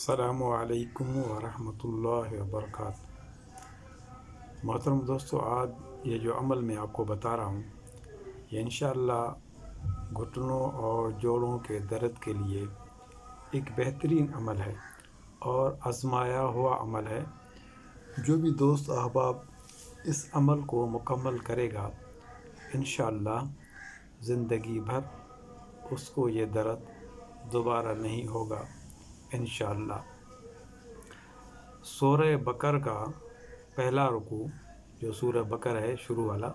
السلام علیکم ورحمۃ اللہ وبرکاتہ۔ محترم دوستو، آج یہ جو عمل میں آپ کو بتا رہا ہوں یہ انشاءاللہ گھٹنوں اور جوڑوں کے درد کے لیے ایک بہترین عمل ہے اور آزمایا ہوا عمل ہے۔ جو بھی دوست احباب اس عمل کو مکمل کرے گا انشاءاللہ زندگی بھر اس کو یہ درد دوبارہ نہیں ہوگا انشاءاللہ۔ سورہ بقرہ کا پہلا رکوع، جو سورہ بقرہ ہے شروع والا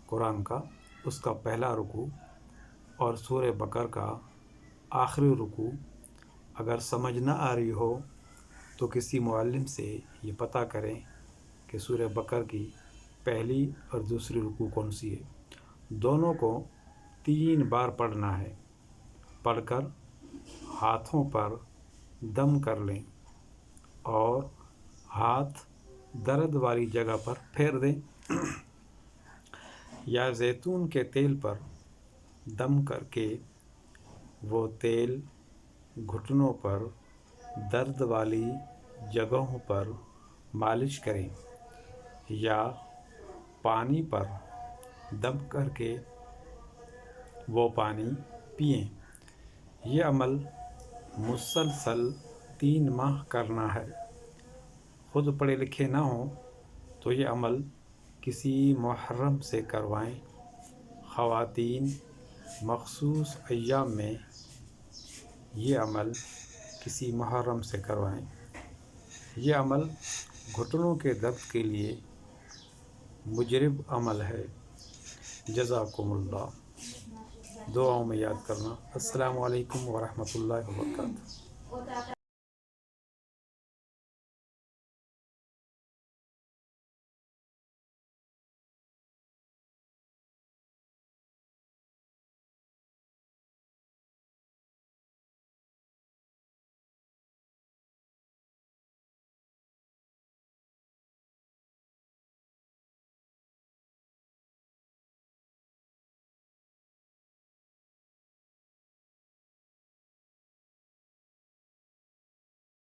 قرآن کا، اس کا پہلا رکوع اور سورہ بقرہ کا آخری رکوع اگر سمجھ نہ آ رہی ہو تو کسی معلم سے یہ پتہ کریں کہ سورہ بقرہ کی پہلی اور دوسری رکوع کون سی ہے۔ دونوں کو 3 بار پڑھنا ہے۔ پڑھ کر ہاتھوں پر دم کر لیں اور ہاتھ درد والی جگہ پر پھیر دیں یا زیتون کے تیل پر دم کر کے وہ تیل گھٹنوں پر درد والی جگہوں پر مالش کریں یا پانی پر دم کر کے وہ پانی پئیں۔ یہ عمل مسلسل 3 ماہ کرنا ہے۔ خود پڑھے لکھے نہ ہوں تو یہ عمل کسی محرم سے کروائیں۔ خواتین مخصوص ایام میں یہ عمل کسی محرم سے کروائیں۔ یہ عمل گھٹنوں کے درد کے لیے مجرب عمل ہے۔ جزاکم اللہ۔ دعاؤں میں یاد کرنا۔ السلام علیکم ورحمۃ اللہ وبرکاتہ۔